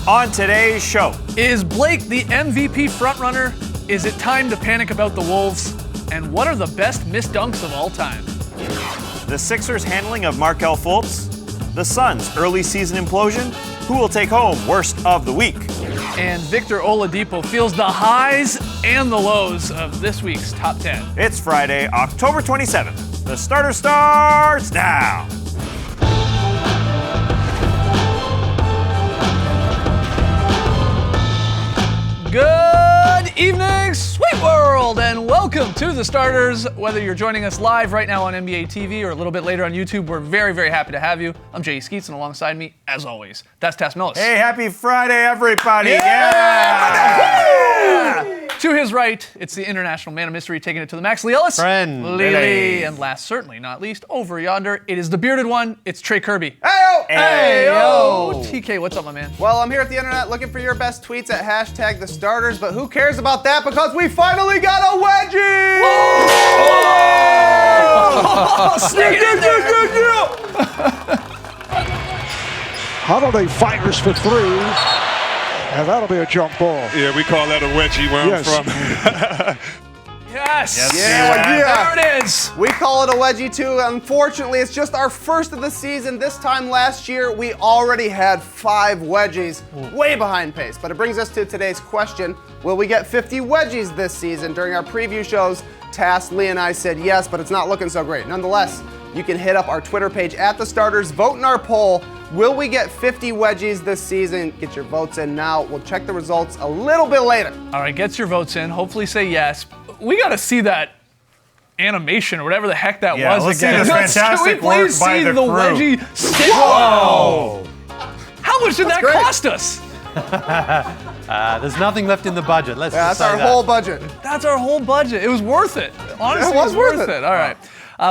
On today's show, Is Blake the MVP frontrunner? Is it time to panic about the Wolves? And what are the best missed dunks of all time? the Sixers' handling of Markelle Fultz, the Suns' early season implosion, who will take home worst of the week. And Victor Oladipo feels the highs and the lows of this week's top 10. It's Friday, October 27th. The starter starts now. Good evening, sweet world, and welcome to The Starters. Whether you're joining us live right now on NBA TV or a little bit later on YouTube, we're very, very happy to have you. I'm Jay Skeets, and alongside me, as always, that's Tass Millis. Hey, happy Friday, everybody. Yeah! To his right, it's the international man of mystery taking it to the max, Lee Ellis. Friend. Lily. And last, certainly not least, over yonder, it is the bearded one. It's Trey Kirby. Hey-o! Hey-o! TK, what's up, my man? Well, I'm here at the internet looking for your best tweets at hashtag the starters, but who cares about that because we finally got a wedgie! Holiday fires for three, and that'll be a jump ball. Yeah, we call that a wedgie where Yes. I'm from. Yes! Yeah. There it is! We call it a wedgie too. Unfortunately, it's just our first of the season. This time last year, we already had 5 wedgies, way behind pace. But it brings us to today's question. Will we get 50 wedgies this season? During our preview shows, Tass, Lee, and I said yes, but it's not looking so great. Nonetheless, you can hit up our Twitter page at The Starters, vote in our poll. Will we get 50 wedgies this season? Get your votes in now. We'll check the results a little bit later. All right, get your votes in. Hopefully say yes. We got to see that animation or whatever the heck that Yeah, was let's see again. this fantastic Can we please work by see the the crew. wedgie stick? Whoa! How much did that great. cost us? There's nothing left in the budget. Let's Yeah, just that's say our that. whole budget. That's our whole budget. It was worth it. Honestly, It was worth it. All right.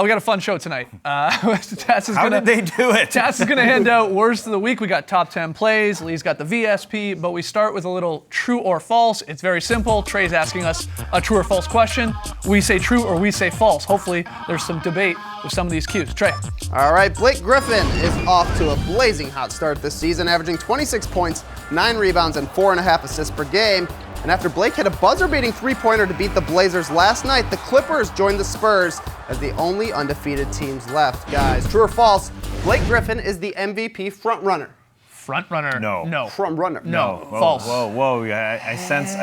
We got a fun show tonight. Tass is How gonna, did they do it? Tass is going to hand out worst of the week. We got top 10 plays. Lee's got the VSP, but we start with a little true or false. It's very simple. Trey's asking us a true or false question. We say true or we say false. Hopefully, there's some debate with some of these cues. Trey. All right, Blake Griffin is off to a blazing hot start this season, averaging 26 points, 9 rebounds, and 4.5 assists per game. And after Blake hit a buzzer-beating three-pointer to beat the Blazers last night, the Clippers joined the Spurs as the only undefeated teams left. Guys, true or false, Blake Griffin is the MVP frontrunner. Front runner. No. No. Frontrunner. No. Whoa, False. Whoa. I sense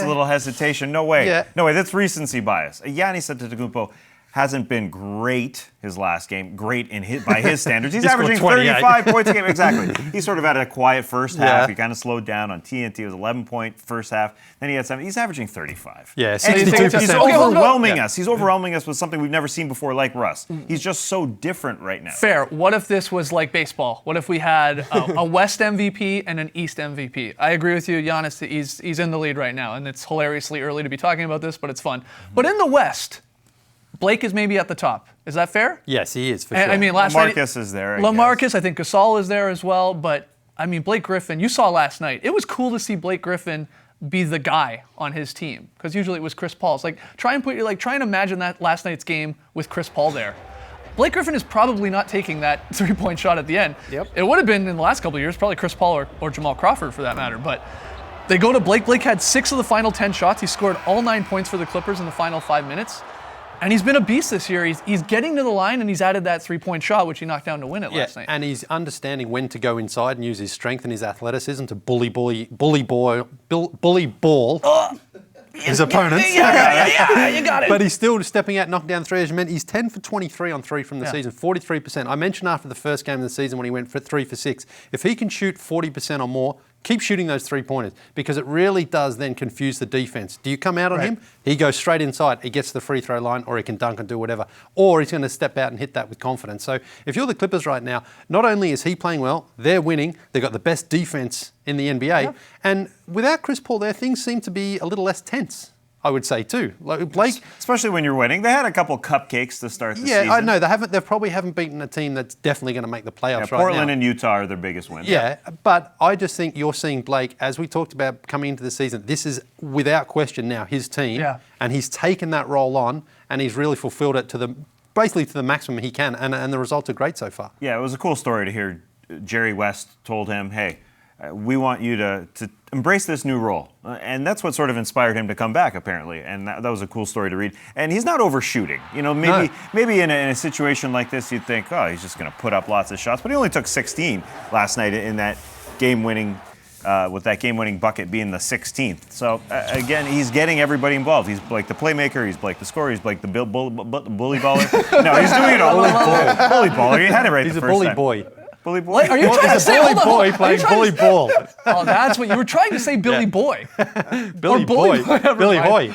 a little hesitation. No way. Yeah. No way. That's recency bias. Giannis Antetokounmpo hasn't been great his last game. Great by his standards. He's scored averaging 28. 35 points a game. Exactly. He sort of had a quiet first half. Yeah. He kind of slowed down on TNT. It was 11-point first half. Then he had 7. He's averaging 35. Yeah, And 62%. He's Okay, hold on. overwhelming Yeah. us. He's overwhelming us with something we've never seen before, like Russ. He's just so different right now. Fair. What if this was like baseball? What if we had a West MVP and an East MVP? I agree with you, Giannis. He's in the lead right now, and it's hilariously early to be talking about this, but it's fun. But in the West, Blake is maybe at the top. Is that fair? Yes, he is, for And, sure. I mean, last night LaMarcus is there. I LaMarcus, guess. I think Gasol is there as well. But I mean, Blake Griffin. You saw last night. It was cool to see Blake Griffin be the guy on his team because usually it was Chris Paul. It's like try and imagine that last night's game with Chris Paul there. Blake Griffin is probably not taking that three-point shot at the end. Yep. It would have been in the last couple of years, probably Chris Paul or Jamal Crawford for that matter. But they go to Blake. Blake had 6 of the final 10 shots. He scored all 9 points for the Clippers in the final 5 minutes. And he's been a beast this year. He's getting to the line, and he's added that three-point shot, which he knocked down to win it yeah, last night. and he's understanding when to go inside and use his strength and his athleticism to bully ball his opponents. Yeah, you got it. But he's still stepping out, knocking down threes. He's 10 for 23 on 3 from the Yeah. season, 43%. I mentioned after the first game of the season when he went for 3 for 6. If he can shoot 40% or more, keep shooting those 3-pointers because it really does then confuse the defense. Do you come out on him? He goes straight inside. He gets to the free throw line or he can dunk and do whatever. Or he's going to step out and hit that with confidence. So if you're the Clippers right now, not only is he playing well, they're winning. They've got the best defense in the NBA. And without Chris Paul there, things seem to be a little less tense, I would say too. Like Blake, Especially when you're winning. They had a couple cupcakes to start the season. yeah, I know they probably haven't beaten a team that's definitely going to make the playoffs right now. Portland and Utah are their biggest wins. Yeah, but I just think you're seeing Blake, as we talked about coming into the season, this is without question now his team, Yeah. and he's taken that role on, and he's really fulfilled it basically to the maximum he can, and the results are great so far. Yeah, it was a cool story to hear. Jerry West told him, hey, we want you to embrace this new role. And that's what sort of inspired him to come back, apparently. And that was a cool story to read. And he's not overshooting. You know, maybe in a situation like this, you'd think, oh, he's just going to put up lots of shots. But he only took 16 last night in that game-winning, with that game-winning bucket being the 16th. So, again, he's getting everybody involved. He's Blake the playmaker. He's Blake the scorer. He's Blake the bully baller. No, he's doing it all. Bully baller. He had it right He's the a first bully time. boy. Bully boy? Are you trying to say Bully hold on, boy hold on. playing bully ball. Oh, that's what you were trying to say, Billy Boy. Billy bully boy. boy, never Billy mind. Hoy.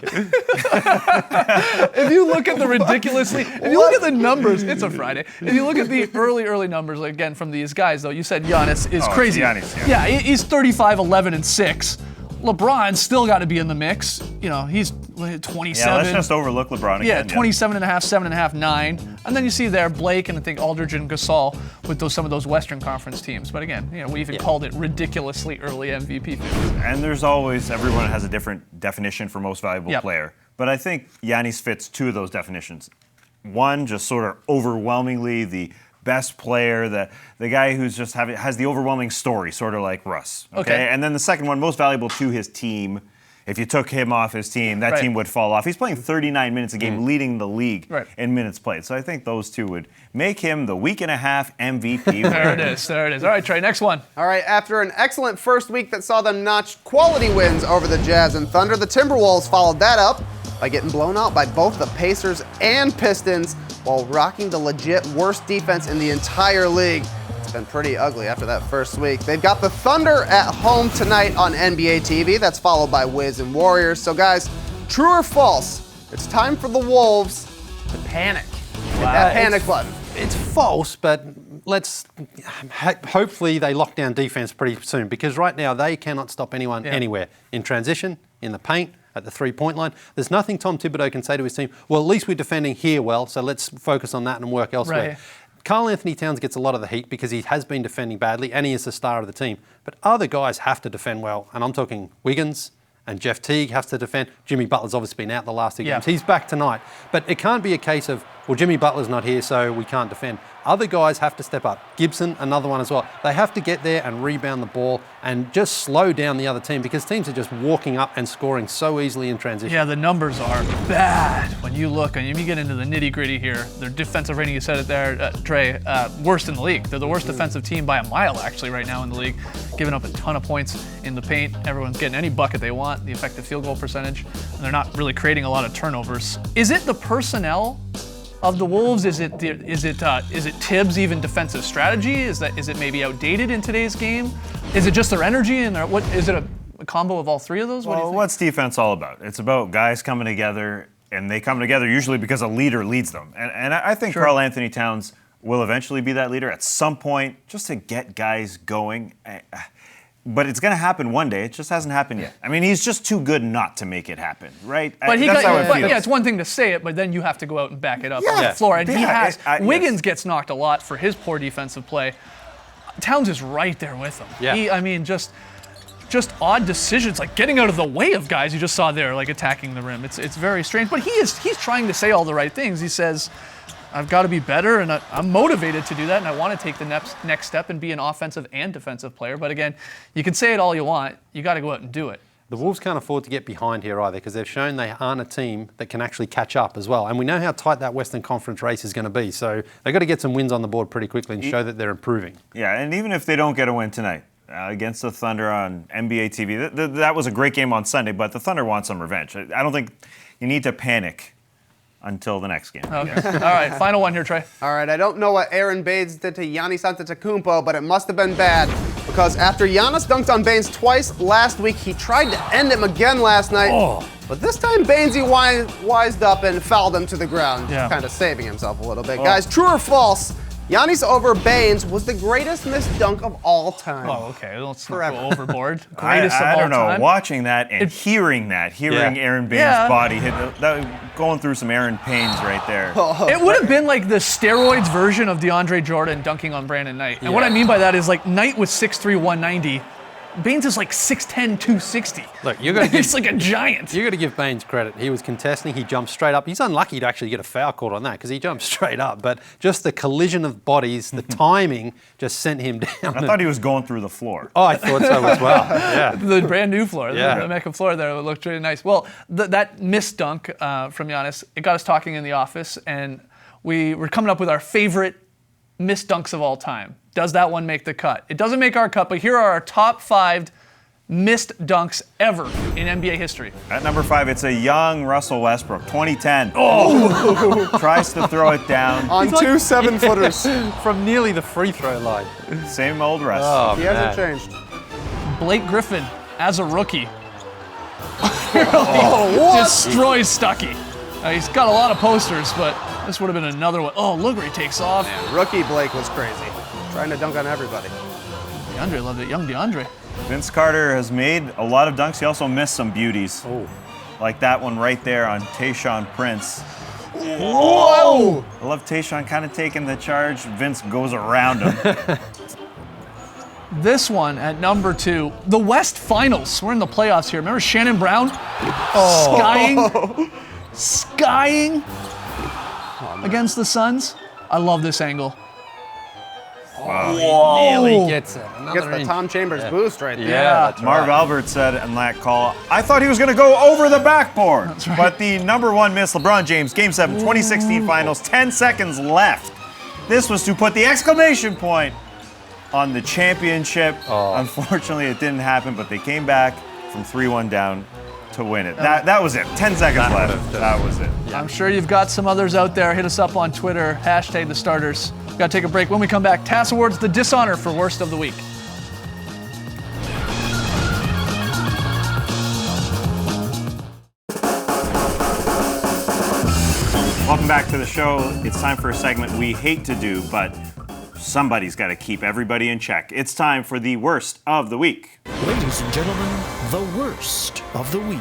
If you look at the ridiculously, if you look at the numbers, it's a Friday. If you look at the early numbers, again, from these guys, though, you said Giannis is Oh, crazy. Giannis, yeah, he's 35, 11, and 6. LeBron's still got to be in the mix. You know, he's 27. Yeah, let's just overlook LeBron Yeah, again. 27 and a half, 7.5, 9. And then you see there Blake and I think Aldridge and Gasol with some of those Western Conference teams. But again, you know, we even called it ridiculously early MVP fields. And there's always, everyone has a different definition for most valuable player. But I think Giannis fits two of those definitions. One, just sort of overwhelmingly the best player, the guy who's just has the overwhelming story, sort of like Russ. Okay. And then the second one, most valuable to his team. If you took him off his team, that team would fall off. He's playing 39 minutes a game, leading the league in minutes played. So I think those two would make him the week and a half MVP. There it is. All right, Trey, next one. All right, after an excellent first week that saw them notch quality wins over the Jazz and Thunder, the Timberwolves followed that up by getting blown out by both the Pacers and Pistons while rocking the legit worst defense in the entire league. It's been pretty ugly after that first week. They've got the Thunder at home tonight on NBA TV. That's followed by Wiz and Warriors. So guys, true or false, it's time for the Wolves to panic. Hit that panic button. It's false, but hopefully they lock down defense pretty soon, because right now they cannot stop anyone anywhere. In transition, in the paint, at the three-point line. There's nothing Tom Thibodeau can say to his team, well, at least we're defending here well, so let's focus on that and work elsewhere. Right. Karl Anthony Towns gets a lot of the heat because he has been defending badly and he is the star of the team. But other guys have to defend well, and I'm talking Wiggins and Jeff Teague has to defend. Jimmy Butler's obviously been out the last two games. He's back tonight. But it can't be a case of, well, Jimmy Butler's not here, so we can't defend. Other guys have to step up. Gibson, another one as well. They have to get there and rebound the ball and just slow down the other team, because teams are just walking up and scoring so easily in transition. Yeah, the numbers are bad when you look and you get into the nitty-gritty here. Their defensive rating, you said it there, Trey, worst in the league. They're the worst defensive team by a mile, actually, right now in the league, giving up a ton of points in the paint. Everyone's getting any bucket they want, the effective field goal percentage, and they're not really creating a lot of turnovers. Is it the personnel of the Wolves? Is it Tibbs' even defensive strategy? Is it maybe outdated in today's game? Is it just their energy and what? Is it a combo of all three of those? What do you think? What's defense all about? It's about guys coming together, and they come together usually because a leader leads them. And I think Karl Anthony Towns will eventually be that leader at some point, just to get guys going. But it's going to happen one day. It just hasn't happened yet. I mean, he's just too good not to make it happen, right? But That's how it feels. it's one thing to say it, but then you have to go out and back it up on the floor. And Wiggins gets knocked a lot for his poor defensive play. Towns is right there with him. Yeah. Just odd decisions, like getting out of the way of guys you just saw there, like attacking the rim. It's very strange. But he's trying to say all the right things. He says, I've got to be better, and I'm motivated to do that, and I want to take the next step and be an offensive and defensive player. But again, you can say it all you want. You got to go out and do it. The Wolves can't afford to get behind here either, because they've shown they aren't a team that can actually catch up as well. And we know how tight that Western Conference race is going to be. So they've got to get some wins on the board pretty quickly and show that they're improving. Yeah, and even if they don't get a win tonight against the Thunder on NBA TV, that was a great game on Sunday, but the Thunder want some revenge. I don't think you need to panic until the next game. Okay. All right, final one here, Trey. All right, I don't know what Aaron Baines did to Giannis Antetokounmpo, but it must have been bad, because after Giannis dunked on Baines twice last week, he tried to end him again last night. But this time, Bainesy wised up and fouled him to the ground, kind of saving himself a little bit. Guys, true or false? Giannis over Baines was the greatest missed dunk of all time. Oh, okay. Let's not go overboard. Greatest of all time. I don't know. Watching that and hearing Aaron Baines' body hit, going through some Aaron pains right there. It would have been like the steroids version of DeAndre Jordan dunking on Brandon Knight. And what I mean by that is, like, Knight was 6'3", 190. Baines is like 6'10", 260. Look, you're gonna He's like a giant. You got to give Baines credit. He was contesting. He jumped straight up. He's unlucky to actually get a foul called on that because he jumped straight up. But just the collision of bodies, the timing just sent him down. I thought he was going through the floor. Oh, I thought so as well. Yeah. The brand new floor, Yeah. the Mecca floor there looked really nice. Well, that missed dunk from Giannis, it got us talking in the office, and we were coming up with our favorite missed dunks of all time. Does that one make the cut? It doesn't make our cut, but here are our top 5 missed dunks ever in NBA history. At number 5, it's a young Russell Westbrook, 2010. Oh! Tries to throw it down. On two 7-footers. From nearly the free throw line. Same old Russ. Oh, He hasn't changed. Blake Griffin, as a rookie, Oh, destroys Stuckey. He's got a lot of posters, but this would have been another one. Oh, look where he takes off. Rookie Blake was crazy. Trying to dunk on everybody. DeAndre loved it. Young DeAndre. Vince Carter has made a lot of dunks. He also missed some beauties. Oh. Like that one right there on Tayshaun Prince. Whoa! I love Tayshaun kind of taking the charge. Vince goes around him. This one at number 2, the West Finals. We're in the playoffs here. Remember Shannon Brown? Skying against the Suns. I love this angle. Nearly gets it. Another Gets the inch. Tom Chambers boost right there. Yeah, that's Marv right. Albert said in that call, I thought he was going to go over the backboard. right. But the number 1 miss, LeBron James, Game 7, 2016 Finals, 10 seconds left. This was to put the exclamation point on the championship. Unfortunately, it didn't happen, but they came back from 3-1 down to win it. That was it. 10 seconds left. That was it. I'm sure you've got some others out there. Hit us up on Twitter, #TheStarters. Got to take a break. When we come back, TAS Awards, the dishonor for worst of the week. Welcome back to the show. It's time for a segment we hate to do, but somebody's got to keep everybody in check. It's time for the worst of the week. Ladies and gentlemen, the worst of the week.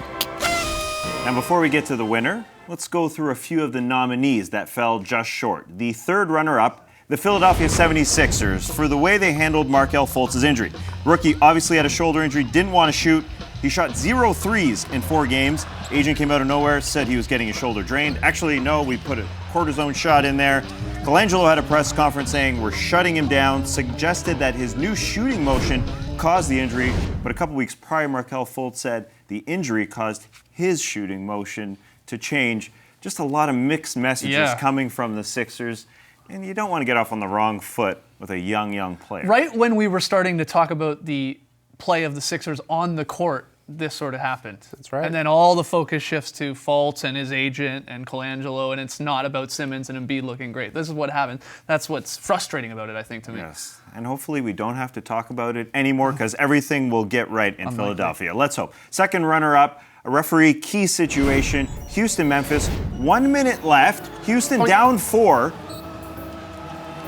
Now, before we get to the winner, let's go through a few of the nominees that fell just short. The third runner-up, the Philadelphia 76ers, for the way they handled Markelle Fultz's injury. Rookie obviously had a shoulder injury, didn't want to shoot. He shot 0 threes in 4 games. Agent came out of nowhere, said he was getting his shoulder drained. Actually, no, we put a cortisone shot in there. Colangelo had a press conference saying we're shutting him down, suggested that his new shooting motion caused the injury, but a couple weeks prior, Markelle Fultz said the injury caused his shooting motion to change. Just a lot of mixed messages coming from the Sixers, and you don't want to get off on the wrong foot with a young player. Right when we were starting to talk about the play of the Sixers on the court, this sort of happened. That's right. And then all the focus shifts to Fultz and his agent and Colangelo, and it's not about Simmons and Embiid looking great. This is what happened. That's what's frustrating about it, I think, to me. Yes, and hopefully we don't have to talk about it anymore because everything will get right in Philadelphia. Let's hope. Second runner-up, a referee key situation, Houston-Memphis. 1 minute left, Houston down 4.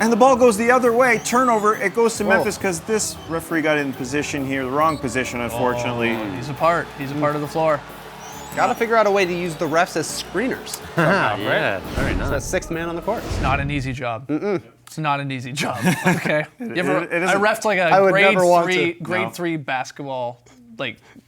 And the ball goes the other way, turnover, it goes to Memphis because this referee got in position here, the wrong position, unfortunately. He's a part of the floor. Got to figure out a way to use the refs as screeners. Yeah, very nice. That's 6th man on the court. It's not an easy job. It's not an easy job, okay? It isn't. I refed like I a would never want to. grade 3 basketball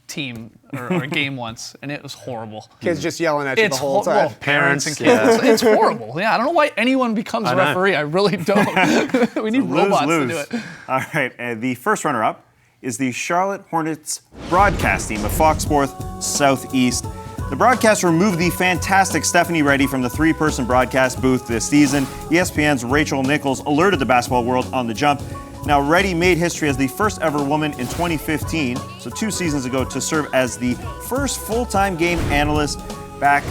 team or game once, and it was horrible. Kids just yelling at you the whole time. Well, parents and kids. It's horrible. Yeah, I don't know why anyone becomes a know. referee. I really don't. We need robots to do it. All right, the first runner-up is the Charlotte Hornets broadcast team of Fox Sports Southeast. The broadcast removed the fantastic Stephanie Reddy from the 3-person broadcast booth this season. ESPN's Rachel Nichols alerted the basketball world on the jump. Now, Reddy made history as the first ever woman in 2015, so 2 seasons ago, to serve as the first full-time game analyst. Back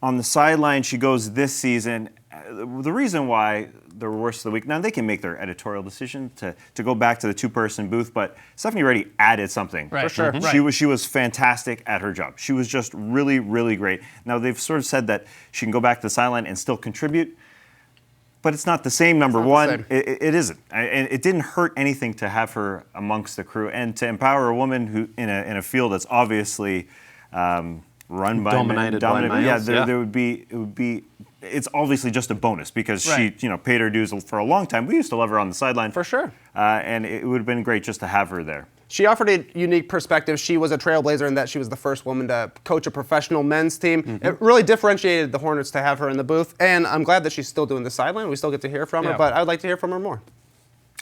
on the sideline she goes this season. The reason why the worst of the week, now they can make their editorial decision to go back to the 2-person booth, but Stephanie Reddy added something. Right. For sure. Mhm. She was fantastic at her job. She was just really great. Now, they've sort of said that she can go back to the sideline and still contribute, but it's not the same, number one. It isn't. And it didn't hurt anything to have her amongst the crew and to empower a woman who in a field that's obviously run by Dominated by men. males, Yeah, there would be. It's obviously just a bonus because Right. she, paid her dues for a long time. We used to love her on the sideline For sure. and it would have been great just to have her there. She offered a unique perspective. She was a trailblazer in that she was the first woman to coach a professional men's team. It really differentiated the Hornets to have her in the booth, and I'm glad that she's still doing the sideline. We still get to hear from her, but I would like to hear from her more.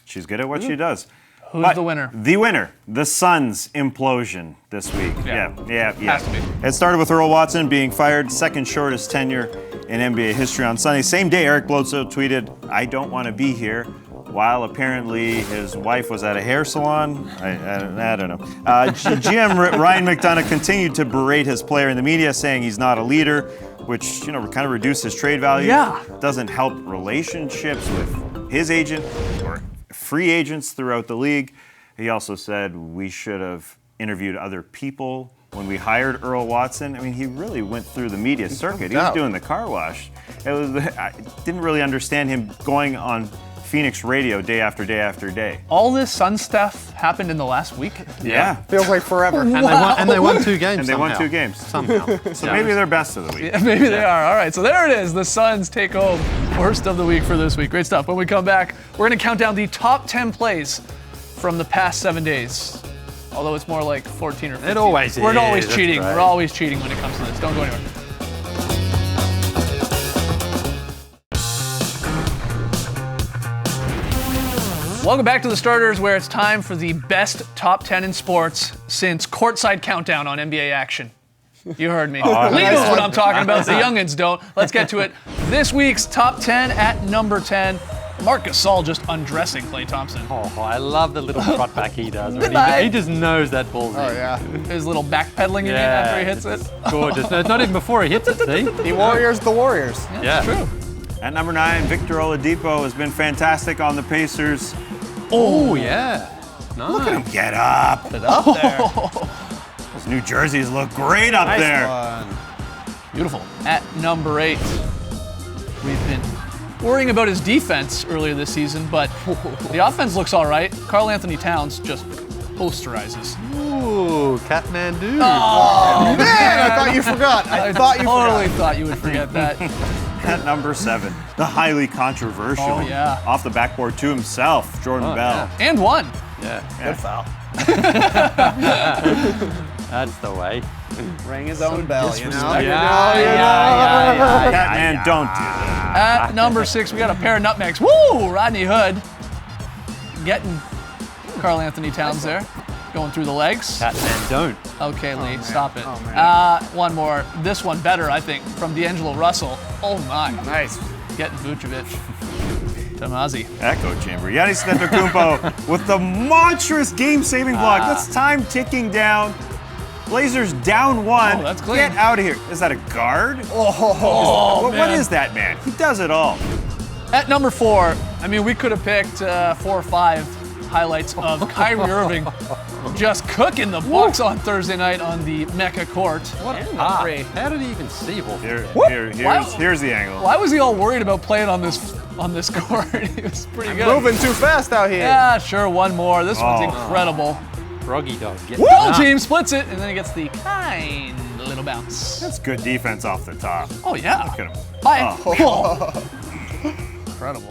She's good at what she does. Who's the winner? The winner, the Suns' implosion this week. Yeah. Has to be. It started with Earl Watson being fired, second shortest tenure in NBA history on Sunday. Same day, Eric Bledsoe tweeted, "I don't want to be here," while apparently his wife was at a hair salon. I don't know. GM Ryan McDonough continued to berate his player in the media, saying he's not a leader, which kind of reduced his trade value. Yeah. Doesn't help relationships with his agent or free agents throughout the league. He also said we should have interviewed other people when we hired Earl Watson. I mean, he really went through the media circuit. He was doing the car wash. I didn't really understand him going on Phoenix radio day after day after day. All this Sun stuff happened in the last week? Yeah. Feels like forever. And they won 2 games. And they won 2 games. Somehow. So maybe they're best of the week. Yeah, maybe they are. All right, so there it is. The Suns take home worst of the week for this week. Great stuff. When we come back, we're going to count down the top 10 plays from the past 7 days. Although it's more like 14 or 15. It always is. We're always That's cheating. right. We're always cheating when it comes to this. Don't go anywhere. Welcome back to The Starters, where it's time for the best top 10 in sports since courtside countdown on NBA action. You heard me. Lee knows what I'm talking about. The youngins don't. Let's get to it. This week's top 10 at number 10. Marc Gasol just undressing Klay Thompson. Oh, I love the little trot back he does. I? He just knows that ball's in. Oh, yeah. His little backpedaling again after he hits it. Gorgeous. No, it's not even before he hits it, see? The Warriors, the Warriors. Yeah. True. At number 9, Victor Oladipo has been fantastic on the Pacers. Oh, yeah. Nice. Look at him get up. Up there. Those New Jerseys look great up there. Beautiful. At number 8, we've been worrying about his defense earlier this season, but the offense looks all right. Karl Anthony Towns just posterizes. Ooh, Kathmandu. Oh, Man, I thought you forgot. I thought you totally forgot. thought you would forget that. At number 7, the highly controversial, Oh, yeah. off the backboard to himself, Jordan Bell. yeah. And one. Yeah, Good foul. that's the way. Rang his own bell, you know? Catman, don't do that. At number 6, we got a pair of nutmegs. Woo! Rodney Hood getting Karl Anthony Towns there. Going through the legs. Catman don't. Okay, Lee, stop it. Oh, man. One more. This one better, I think, from D'Angelo Russell. Oh, my. Nice. Getting Vucevic. Tamazi. Echo chamber. Giannis Antetokounmpo with the monstrous game-saving block. That's time ticking down. Blazers down 1. Oh, that's clean. Get out of here. Is that a guard? Oh, What is that, man? He does it all. At number 4, I mean, we could have picked 4 or 5 highlights of Kyrie Irving just cooking the Bucks on Thursday night on the Mecca court. What how did he even see all Here's the angle. Why was he all worried about playing on this court? He was pretty good. Moving too fast out here. Yeah, sure, one more. This one's Oh. incredible. Froggy dog? Get Double team splits it, and then he gets the kind little bounce. That's good defense off the top. Oh, yeah. Look at him. Bye. Oh. Incredible.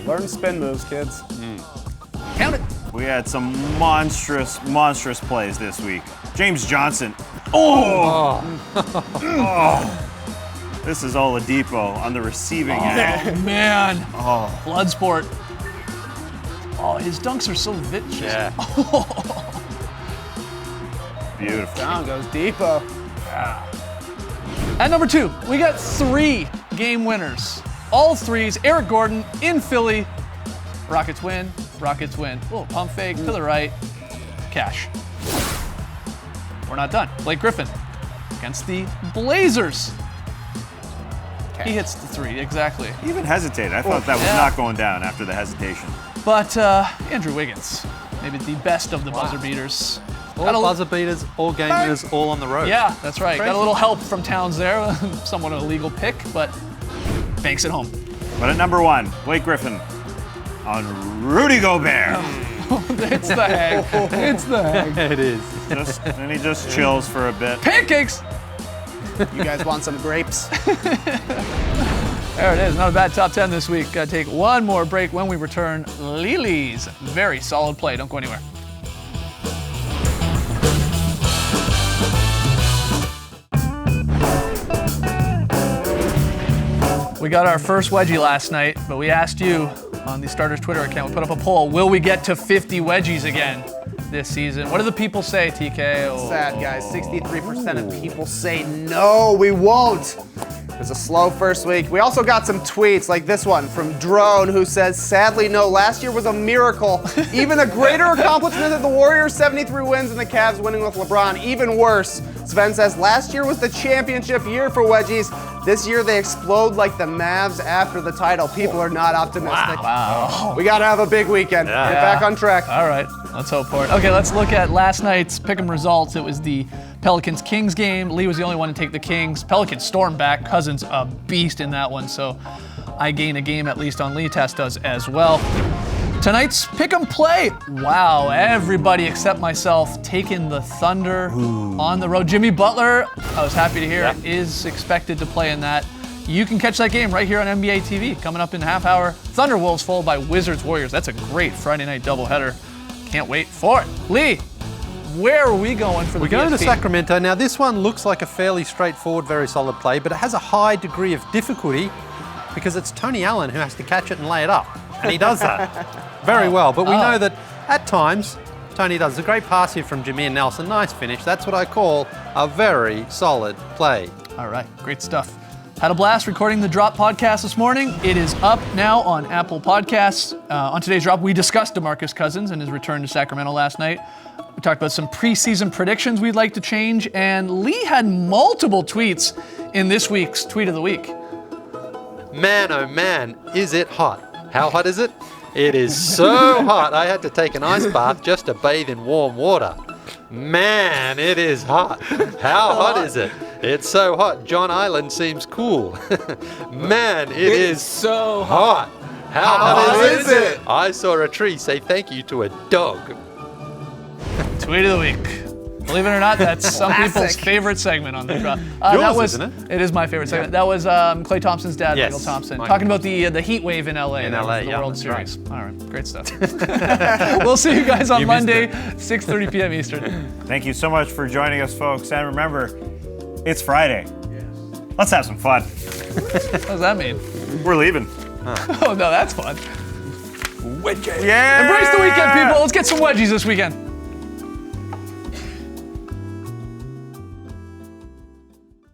Learn spin moves, kids. Count it. We had some monstrous plays this week. James Johnson. This is Oladipo on the receiving end. Oh, man. Bloodsport. Oh, his dunks are so vicious. Yeah. Beautiful. Down goes Depot. At number 2, we got 3 game winners. All threes. Eric Gordon in Philly. Rockets win. Rockets win. Oh, pump fake to the right. Cash. We're not done. Blake Griffin against the Blazers. He hits the 3, exactly. He even hesitated. I thought that was Yeah. not going down after the hesitation. But Andrew Wiggins, maybe the best of the buzzer beaters. All Got a- buzzer beaters, all game winners, all on the road. Yeah, that's right. Got a Crazy. little help from Towns there. Somewhat of a legal pick, but banks it home. But at number 1, Blake Griffin on Rudy Gobert. It's the hag. It's the hag. It is. And he just chills for a bit. Pancakes! You guys want some grapes? There it is. Not a bad top 10 this week. Gotta take one more break. When we return, Lily's very solid play. Don't go anywhere. got our first wedgie last night, but we asked you on the Starters Twitter account. We put up a poll. Will we get to 50 wedgies again this season? What do the people say, TK? Oh. Sad, guys. 63% of people say no, we won't. It was a slow first week. We also got some tweets like this one from Drone, who says, sadly, no, last year was a miracle. Even a greater accomplishment than the Warriors' 73 wins and the Cavs winning with LeBron. Even worse. Sven says, last year was the championship year for wedgies. This year they explode like the Mavs after the title. People are not optimistic. Wow. We got to have a big weekend. Get back on track. All right, let's hope for it. Okay, let's look at last night's pick'em results. It was the Pelicans-Kings game. Lee was the only one to take the Kings. Pelicans stormed back. Cousins a beast in that one, so I gain a game at least on Lee. Tess does as well. Tonight's pick'em play. Wow, everybody except myself taking the Thunder on the road. Jimmy Butler, I was happy to hear, is expected to play in that. You can catch that game right here on NBA TV coming up in a half hour. Thunder Wolves followed by Wizards Warriors. That's a great Friday night doubleheader. Can't wait for it. Lee, where are we going for the We're going to BSP? Sacramento. Now, this one looks like a fairly straightforward, very solid play, but it has a high degree of difficulty because it's Tony Allen who has to catch it and lay it up. And he does that very well. But we know that at times, Tony does a great pass here from Jameer Nelson. Nice finish. That's what I call a very solid play. All right, great stuff. Had a blast recording the Drop podcast this morning. It is up now on Apple Podcasts. On today's Drop, we discussed DeMarcus Cousins and his return to Sacramento last night. We talked about some preseason predictions we'd like to change, and Lee had multiple tweets in this week's Tweet of the Week. Man, oh man, is it hot? How hot is it? It is so hot, I had to take an ice bath just to bathe in warm water. Man, it is hot. How hot is it? It's so hot, John Island seems cool. Man, it is so hot. How hot is it? I saw a tree say thank you to a dog. Tweet of the Week. Believe it or not, that's some people's Classic. favorite segment on the Drop. Yours, was, isn't it? It is my favorite segment. That was Klay Thompson's dad, Yes, Michael Thompson, Michael talking about the heat wave in LA. In the LA, yeah, World that's Series. All right, great stuff. We'll see you guys on You missed Monday, it. 6:30 p.m. Eastern. Thank you so much for joining us, folks. And remember, it's Friday. Let's have some fun. What does that mean? We're leaving. Oh, no, that's fun. Yeah! Embrace the weekend, people. Let's get some wedgies this weekend.